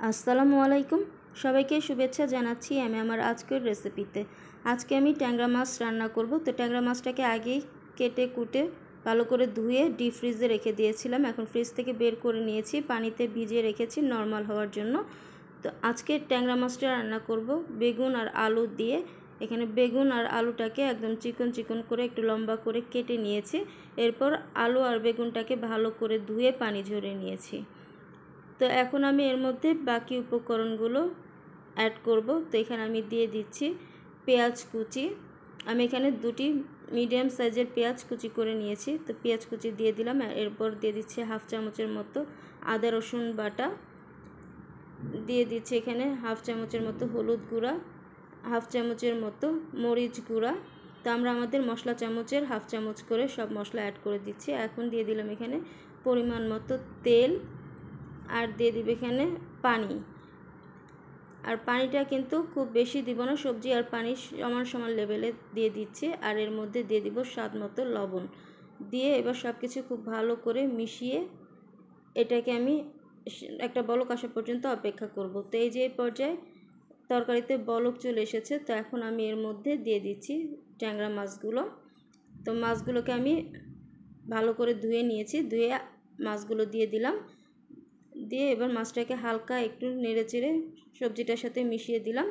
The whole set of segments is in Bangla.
আসসালামু আলাইকুম সবাইকে শুভেচ্ছা জানাচ্ছি আমি আমার আজকের রেসিপিতে। আজকে আমি ট্যাংরা মাছ রান্না করব। তো ট্যাংরা মাছটাকে আগেই কেটে কুটে ভালো করে ধুয়ে ডিপ ফ্রিজে রেখে দিয়েছিলাম। এখন ফ্রিজ থেকে বের করে নিয়েছি, পানিতে ভিজিয়ে রেখেছি নরমাল হওয়ার জন্য। তো আজকে ট্যাংরা মাছটা রান্না করব বেগুন আর আলু দিয়ে। এখানে বেগুন আর আলুটাকে একদম চিকন চিকন করে একটু লম্বা করে কেটে নিয়েছি। এরপর আলু আর বেগুনটাকে ভালো করে ধুয়ে পানি ঝরিয়ে নিয়েছি। তো এখন আমি এর মধ্যে বাকি উপকরণগুলো অ্যাড করব। তো এখানে আমি দিয়ে দিচ্ছি পেঁয়াজ কুচি। আমি এখানে দুটি মিডিয়াম সাইজের পেঁয়াজ কুচি করে নিয়েছি। তো পেঁয়াজ কুচি দিয়ে দিলাম। এরপর দিয়ে দিচ্ছি হাফ চামচের মতো আদা রসুন বাটা, দিয়ে দিচ্ছি এখানে হাফ চামচের মতো হলুদ গুঁড়া, হাফ চামচের মতো মরিচ গুঁড়া। তো আমরা আমাদের মশলা চামচের হাফ চামচ করে সব মশলা অ্যাড করে দিচ্ছি। এখন দিয়ে দিলাম এখানে পরিমাণ মতো তেল, আর দিয়ে দিব এখানে পানি। আর পানিটা কিন্তু খুব বেশি দিব না, সবজি আর পানি সমান সমান লেভেলে দিয়ে দিচ্ছি। আর এর মধ্যে দিয়ে দিব স্বাদ মতো লবণ দিয়ে এবার সব কিছু খুব ভালো করে মিশিয়ে এটাকে আমি একটা বলক আসা পর্যন্ত অপেক্ষা করব। তো এই যে পর্যায়ে তরকারিতে বলক চলে এসেছে। তো এখন আমি এর মধ্যে দিয়ে দিচ্ছি ট্যাংরা মাছগুলো। তো মাছগুলোকে আমি ভালো করে ধুয়ে নিয়েছি, ধুয়ে মাছগুলো দিয়ে দিলাম। দিয়ে এবার মাছটাকে হালকা একটু নেড়েচেড়ে সবজিটার সাথে মিশিয়ে দিলাম।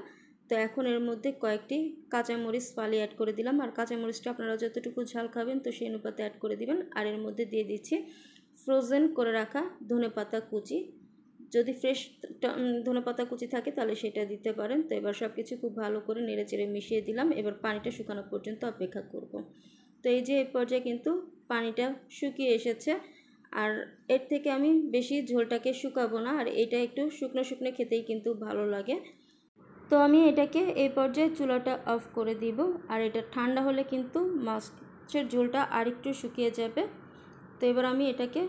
তো এখন এর মধ্যে কয়েকটি কাঁচামরিচ ফালি অ্যাড করে দিলাম। আর কাঁচামরিচটা আপনারা যতটুকু ঝাল খাবেন তো সেই অনুপাতে অ্যাড করে দিবেন। আর এর মধ্যে দিয়ে দিচ্ছি ফ্রোজেন করে রাখা ধনেপাতা কুচি। যদি ফ্রেশ ধনেপাতা কুচি থাকে তাহলে সেটা দিতে পারেন। তো এবার সব কিছু খুব ভালো করে নেড়েচেড়ে মিশিয়ে দিলাম। এবার পানিটা শুকানো পর্যন্ত অপেক্ষা করব। তো এই যে এই পর্যায়ে কিন্তু পানিটা শুকিয়ে এসেছে। আর এর থেকে আমি বেশি ঝোলটাকে শুকাবো না, আর এটা একটু শুকনো শুকনো খেতেই কিন্তু ভালো লাগে। তো আমি এটাকে এই পর্যায়ে চুলাটা অফ করে দিব। আর এটা ঠান্ডা হলে কিন্তু মাছের ঝোলটা আরেকটু শুকিয়ে যাবে। তো এবার আমি এটাকে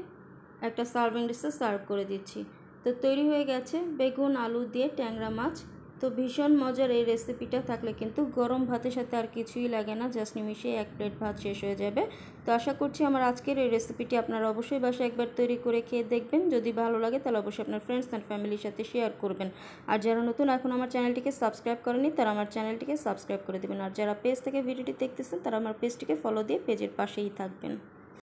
একটা সার্ভিং ডিশে সার্ভ করে দিচ্ছি। তো তৈরি হয়ে গেছে বেগুন আলু দিয়ে ট্যাংরা মাছ। তো ভীষণ মজার এই রেসিপিটা থাকলে কিন্তু গরম ভাতের সাথে আর কিছুই লাগে না, জাস্ট নিমিশে এক প্লেট ভাত শেষ হয়ে যাবে। তো আশা করছি আমার আজকের এই রেসিপিটি আপনারা অবশ্যই বাসায় একবার তৈরি করে খেয়ে দেখবেন। যদি ভালো লাগে তাহলে অবশ্যই আপনার ফ্রেন্ডস অ্যান্ড ফ্যামিলির সাথে শেয়ার করবেন। আর যারা নতুন এখন আমার চ্যানেলটিকে সাবস্ক্রাইব করেনি তারা আমার চ্যানেলটিকে সাবস্ক্রাইব করে দেবেন। আর যারা পেজ থেকে ভিডিওটি দেখতেছেন তারা আমার পেজটিকে ফলো দিয়ে পেজের পাশেই থাকবেন।